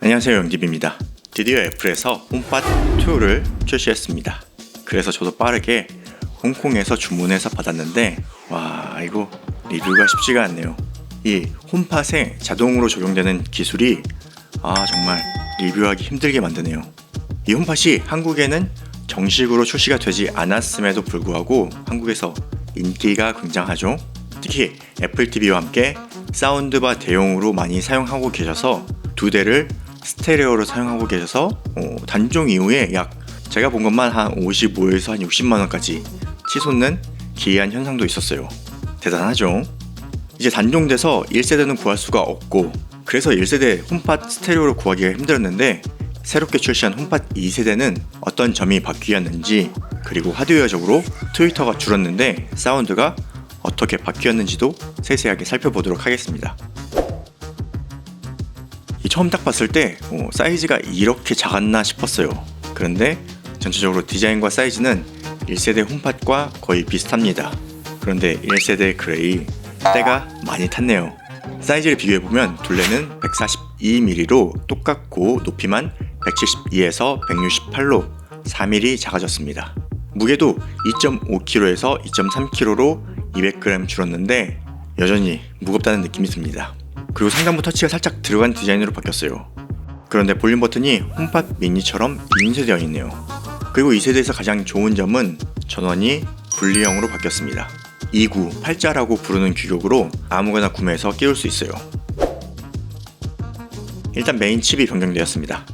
안녕하세요, 영디비입니다. 드디어 애플에서 홈팟 2를 출시했습니다. 그래서 저도 빠르게 홍콩에서 주문해서 받았는데 와, 이거 리뷰가 쉽지가 않네요. 이 홈팟에 자동으로 적용되는 기술이 정말 리뷰하기 힘들게 만드네요. 이 홈팟이 한국에는 정식으로 출시가 되지 않았음에도 불구하고 한국에서 인기가 굉장하죠. 특히 애플 TV와 함께 사운드바 대용으로 많이 사용하고 계셔서 두 대를 스테레오로 사용하고 계셔서 단종 이후에 약 제가 본 것만 한 55에서 한 60만원까지 치솟는 기이한 현상도 있었어요. 대단하죠? 이제 단종돼서 1세대는 구할 수가 없고 그래서 1세대 홈팟 스테레오를 구하기가 힘들었는데 새롭게 출시한 홈팟 2세대는 어떤 점이 바뀌었는지 그리고 하드웨어적으로 트위터가 줄었는데 사운드가 어떻게 바뀌었는지도 세세하게 살펴보도록 하겠습니다. 처음 딱 봤을 때 사이즈가 이렇게 작았나 싶었어요. 그런데 전체적으로 디자인과 사이즈는 1세대 홈팟과 거의 비슷합니다. 그런데 1세대 그레이 때가 많이 탔네요. 사이즈를 비교해보면 둘레는 142mm로 똑같고 높이만 172에서 168로 4mm 작아졌습니다. 무게도 2.5kg에서 2.3kg로 200g 줄었는데 여전히 무겁다는 느낌이 듭니다. 그리고 상단부 터치가 살짝 들어간 디자인으로 바뀌었어요. 그런데 볼륨 버튼이 홈팟 미니처럼 인쇄되어 있네요. 그리고 2세대에서 가장 좋은 점은 전원이 분리형으로 바뀌었습니다. 2구, 8자라고 부르는 규격으로 아무거나 구매해서 끼울 수 있어요. 일단 메인 칩이 변경되었습니다.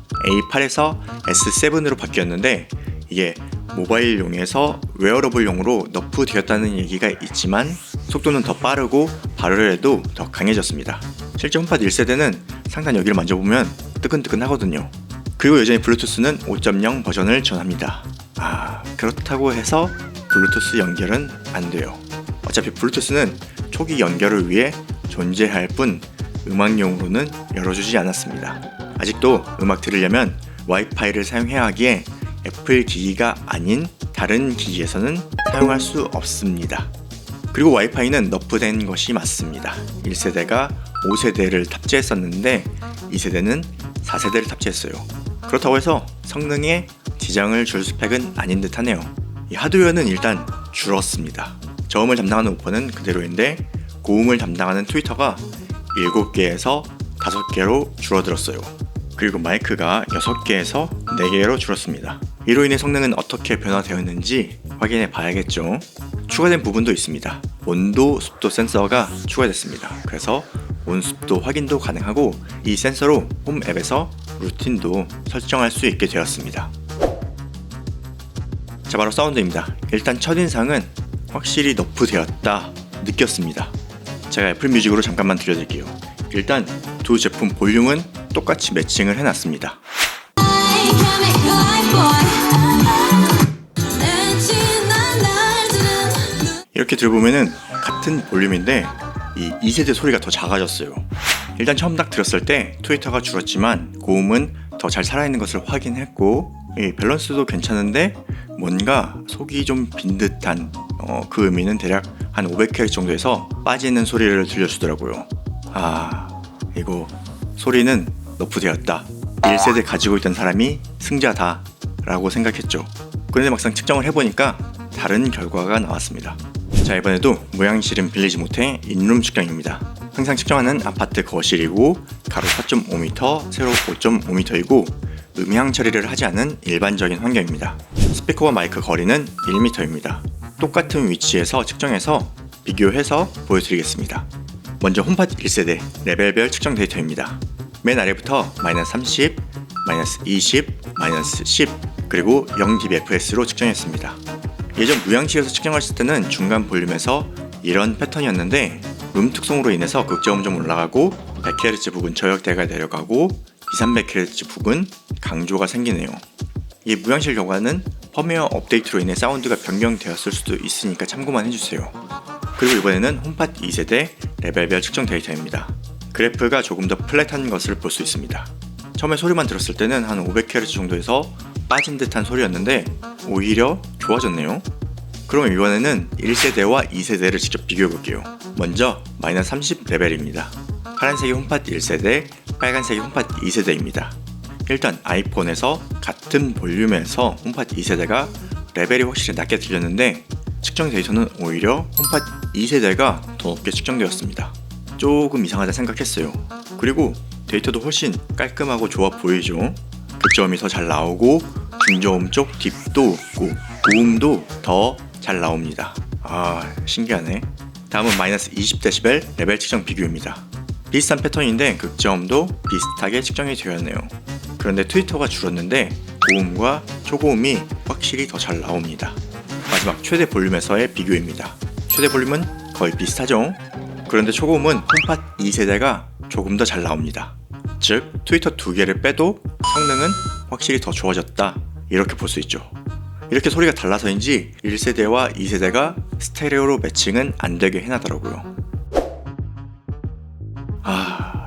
A8에서 S7으로 바뀌었는데 이게 모바일용에서 웨어러블용으로 너프 되었다는 얘기가 있지만 속도는 더 빠르고 발열에도 더 강해졌습니다. 실제 홈팟 1세대는 상단 여기를 만져보면 뜨끈뜨끈 하거든요. 그리고 여전히 블루투스는 5.0 버전을 지원합니다. 그렇다고 해서 블루투스 연결은 안 돼요. 어차피 블루투스는 초기 연결을 위해 존재할 뿐 음악용으로는 열어주지 않았습니다. 아직도 음악 들으려면 와이파이를 사용해야 하기에 애플 기기가 아닌 다른 기기에서는 사용할 수 없습니다. 그리고 와이파이는 너프된 것이 맞습니다. 1세대가 5세대를 탑재했었는데 2세대는 4세대를 탑재했어요. 그렇다고 해서 성능에 지장을 줄 스펙은 아닌 듯 하네요. 이 하드웨어는 일단 줄었습니다. 저음을 담당하는 우퍼는 그대로인데 고음을 담당하는 트위터가 7개에서 5개로 줄어들었어요. 그리고 마이크가 6개에서 4개로 줄었습니다. 이로 인해 성능은 어떻게 변화되었는지 확인해 봐야겠죠. 추가된 부분도 있습니다. 온도, 습도 센서가 추가됐습니다. 그래서 온습도 확인도 가능하고 이 센서로 홈 앱에서 루틴도 설정할 수 있게 되었습니다. 자, 바로 사운드입니다. 일단 첫인상은 확실히 너프되었다 느꼈습니다. 제가 애플 뮤직으로 잠깐만 들려드릴게요. 일단 두 제품 볼륨은 똑같이 매칭을 해놨습니다. 이렇게 들어보면은 같은 볼륨인데 이 2세대 소리가 더 작아졌어요. 일단 처음 딱 들었을 때 트위터가 줄었지만 고음은 더 잘 살아있는 것을 확인했고 이 밸런스도 괜찮은데 뭔가 속이 좀 빈 듯한 그 의미는 대략 한 500Hz 정도에서 빠지는 소리를 들려주더라고요. 이거 소리는 너프되었다. 1세대 가지고 있던 사람이 승자다 라고 생각했죠. 그런데 막상 측정을 해보니까 다른 결과가 나왔습니다. 자, 이번에도 모양실은 빌리지 못해 인룸 측정입니다. 항상 측정하는 아파트 거실이고 가로 4.5m, 세로 5.5m이고 음향 처리를 하지 않은 일반적인 환경입니다. 스피커와 마이크 거리는 1m입니다. 똑같은 위치에서 측정해서 비교해서 보여드리겠습니다. 먼저 홈팟 1세대 레벨별 측정 데이터입니다. 맨 아래부터 -30, -20, -10 그리고 0dBFS로 측정했습니다. 예전 무향실에서 측정했을 때는 중간 볼륨에서 이런 패턴이었는데 룸 특성으로 인해서 극저음 좀 올라가고 100Hz 부근 저역대가 내려가고 200-300Hz 부근 강조가 생기네요. 이 무향실 결과는 펌웨어 업데이트로 인해 사운드가 변경되었을 수도 있으니까 참고만 해주세요. 그리고 이번에는 홈팟 2세대 레벨별 측정 데이터입니다. 그래프가 조금 더 플랫한 것을 볼 수 있습니다. 처음에 소리만 들었을 때는 한 500Hz 정도에서 빠진 듯한 소리였는데 오히려 좋아졌네요. 그럼 이번에는 1세대와 2세대를 직접 비교해 볼게요. 먼저 -30 레벨입니다. 파란색이 홈팟 1세대, 빨간색이 홈팟 2세대입니다. 일단 아이폰에서 같은 볼륨에서 홈팟 2세대가 레벨이 확실히 낮게 들렸는데 측정 데이터는 오히려 홈팟 2세대가 더 높게 측정되었습니다. 조금 이상하다 생각했어요. 그리고 데이터도 훨씬 깔끔하고 좋아 보이죠. 극저음이 더 잘 나오고 중저음 쪽 딥도 없고 고음도 더 잘 나옵니다. 신기하네. 다음은 마이너스 20dB 레벨 측정 비교입니다. 비슷한 패턴인데 극저음도 비슷하게 측정이 되었네요. 그런데 트위터가 줄었는데 고음과 초고음이 확실히 더 잘 나옵니다. 마지막 최대 볼륨에서의 비교입니다. 최대 볼륨은 거의 비슷하죠? 그런데 초고음은 홈팟 2세대가 조금 더 잘 나옵니다. 즉 트위터 2개를 빼도 성능은 확실히 더 좋아졌다, 이렇게 볼 수 있죠. 이렇게 소리가 달라서인지 1세대와 2세대가 스테레오로 매칭은 안 되게 해놨더라고요.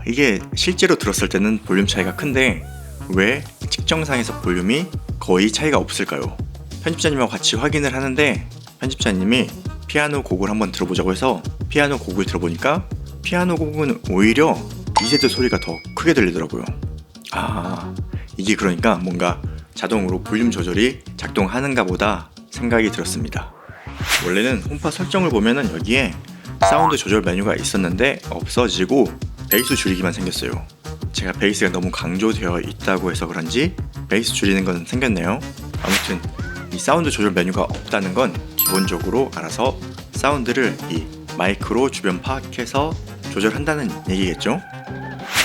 이게 실제로 들었을 때는 볼륨 차이가 큰데 왜 측정상에서 볼륨이 거의 차이가 없을까요? 편집자님하고 같이 확인을 하는데 편집자님이 피아노 곡을 한번 들어보자고 해서 피아노 곡을 들어보니까 피아노 곡은 오히려 2세대 소리가 더 크게 들리더라고요. 이게 그러니까 뭔가 자동으로 볼륨 조절이 작동하는가 보다 생각이 들었습니다. 원래는 홈팟 설정을 보면은 여기에 사운드 조절 메뉴가 있었는데 없어지고 베이스 줄이기만 생겼어요. 제가 베이스가 너무 강조되어 있다고 해서 그런지 베이스 줄이는 건 생겼네요. 아무튼 이 사운드 조절 메뉴가 없다는 건 기본적으로 알아서 사운드를 이 마이크로 주변 파악해서 조절한다는 얘기겠죠.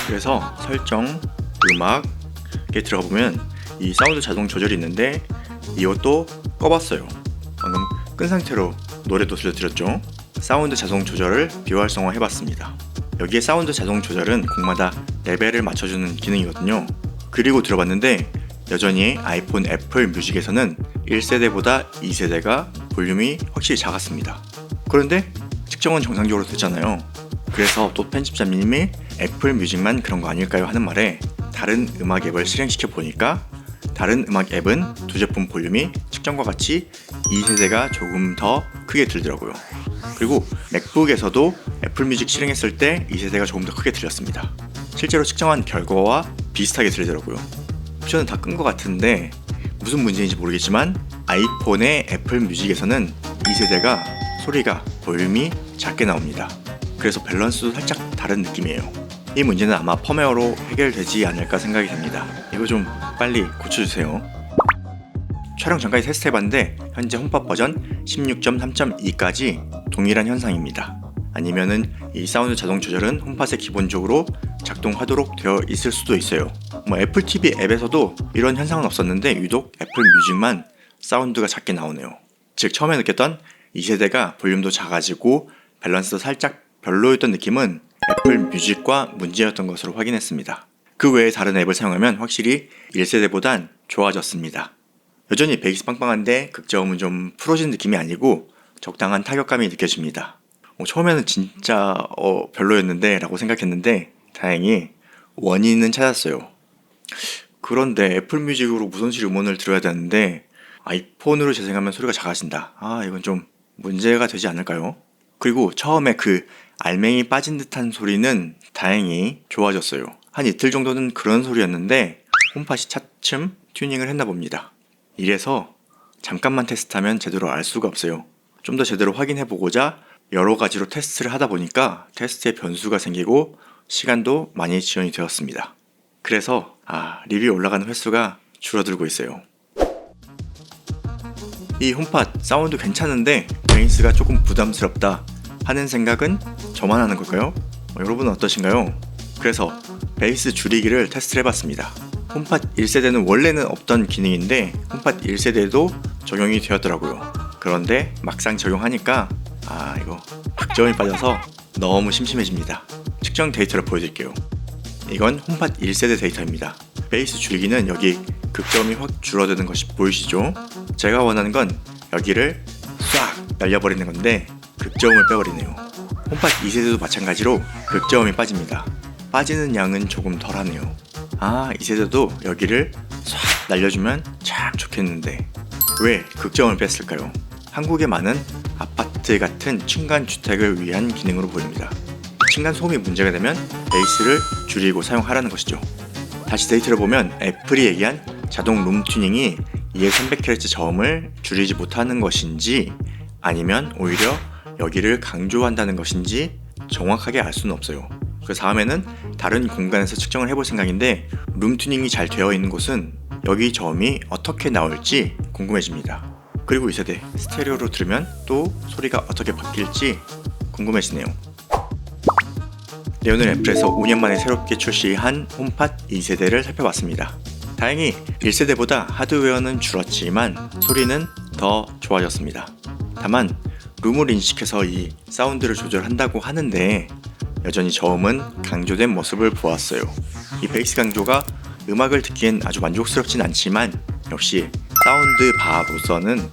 그래서 설정, 음악에 들어가 보면 이 사운드 자동 조절이 있는데 이것도 꺼봤어요. 방금 끈 상태로 노래도 들려드렸죠. 사운드 자동 조절을 비활성화 해봤습니다. 여기에 사운드 자동 조절은 곡마다 레벨을 맞춰주는 기능이거든요. 그리고 들어봤는데 여전히 아이폰 애플 뮤직에서는 1세대보다 2세대가 볼륨이 확실히 작았습니다. 그런데 측정은 정상적으로 됐잖아요. 그래서 또 편집자님이 애플 뮤직만 그런 거 아닐까요 하는 말에 다른 음악 앱을 실행시켜 보니까 다른 음악 앱은 두 제품 볼륨이 측정과 같이 2세대가 조금 더 크게 들더라고요. 그리고 맥북에서도 애플 뮤직 실행했을 때 2세대가 조금 더 크게 들렸습니다. 실제로 측정한 결과와 비슷하게 들리더라고요. 옵션은 다 끈 것 같은데 무슨 문제인지 모르겠지만 아이폰의 애플 뮤직에서는 2세대가 소리가 볼륨이 작게 나옵니다. 그래서 밸런스도 살짝 다른 느낌이에요. 이 문제는 아마 펌웨어로 해결되지 않을까 생각이 됩니다. 이거 좀 빨리 고쳐주세요. 촬영 전까지 테스트해봤는데 현재 홈팟 버전 16.3.2까지 동일한 현상입니다. 아니면은 이 사운드 자동 조절은 홈팟에 기본적으로 작동하도록 되어 있을 수도 있어요. 애플 TV 앱에서도 이런 현상은 없었는데 유독 애플 뮤직만 사운드가 작게 나오네요. 즉 처음에 느꼈던 2세대가 볼륨도 작아지고 밸런스도 살짝 별로였던 느낌은 애플 뮤직과 문제였던 것으로 확인했습니다. 그 외에 다른 앱을 사용하면 확실히 1세대보단 좋아졌습니다. 여전히 베이스 빵빵한데 극저음은 좀 풀어진 느낌이 아니고 적당한 타격감이 느껴집니다. 처음에는 진짜 별로였는데 라고 생각했는데 다행히 원인은 찾았어요. 그런데 애플 뮤직으로 무선실 음원을 들어야 되는데 아이폰으로 재생하면 소리가 작아진다. 이건 좀 문제가 되지 않을까요? 그리고 처음에 그 알맹이 빠진 듯한 소리는 다행히 좋아졌어요. 한 이틀 정도는 그런 소리였는데 홈팟이 차츰 튜닝을 했나 봅니다. 이래서 잠깐만 테스트하면 제대로 알 수가 없어요. 좀 더 제대로 확인해보고자 여러 가지로 테스트를 하다 보니까 테스트에 변수가 생기고 시간도 많이 지연이 되었습니다. 그래서 리뷰 올라가는 횟수가 줄어들고 있어요. 이 홈팟 사운드 괜찮은데 베이스가 조금 부담스럽다 하는 생각은 저만 하는 걸까요? 여러분은 어떠신가요? 그래서 베이스 줄이기를 테스트를 해봤습니다. 홈팟 1세대는 원래는 없던 기능인데 홈팟 1세대에도 적용이 되었더라고요. 그런데 막상 적용하니까 이거 극저음이 빠져서 너무 심심해집니다. 측정 데이터를 보여드릴게요. 이건 홈팟 1세대 데이터입니다. 베이스 줄이기는 여기 극저음이 확 줄어드는 것이 보이시죠? 제가 원하는 건 여기를 싹 날려버리는 건데 극저음을 빼버리네요. 홈팟 2세대도 마찬가지로 극저음이 빠집니다. 빠지는 양은 조금 덜하네요. 2세대도 여기를 싹 날려주면 참 좋겠는데 왜 극저음을 뺐을까요? 한국의 많은 아파트 같은 층간 주택을 위한 기능으로 보입니다. 층간 소음이 문제가 되면 베이스를 줄이고 사용하라는 것이죠. 다시 데이터를 보면 애플이 얘기한 자동 룸 튜닝이 2300Hz 저음을 줄이지 못하는 것인지 아니면 오히려 여기를 강조한다는 것인지 정확하게 알 수는 없어요. 그 다음에는 다른 공간에서 측정을 해볼 생각인데 룸 튜닝이 잘 되어 있는 곳은 여기 저음이 어떻게 나올지 궁금해집니다. 그리고 이 세대 스테레오로 들으면 또 소리가 어떻게 바뀔지 궁금해지네요. 네, 오늘 애플에서 5년 만에 새롭게 출시한 홈팟 2세대를 살펴봤습니다. 다행히 1세대보다 하드웨어는 줄었지만 소리는 더 좋아졌습니다. 다만 룸을 인식해서 이 사운드를 조절한다고 하는데 여전히 저음은 강조된 모습을 보았어요. 이 베이스 강조가 음악을 듣기엔 아주 만족스럽진 않지만 역시 사운드 바로서는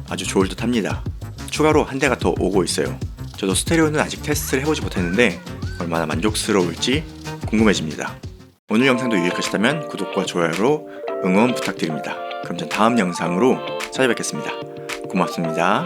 아주 좋을 듯 합니다. 추가로 한 대가 더 오고 있어요. 저도 스테레오는 아직 테스트를 해보지 못했는데 얼마나 만족스러울지 궁금해집니다. 오늘 영상도 유익하셨다면 구독과 좋아요로 응원 부탁드립니다. 그럼 전 다음 영상으로 찾아뵙겠습니다. 고맙습니다.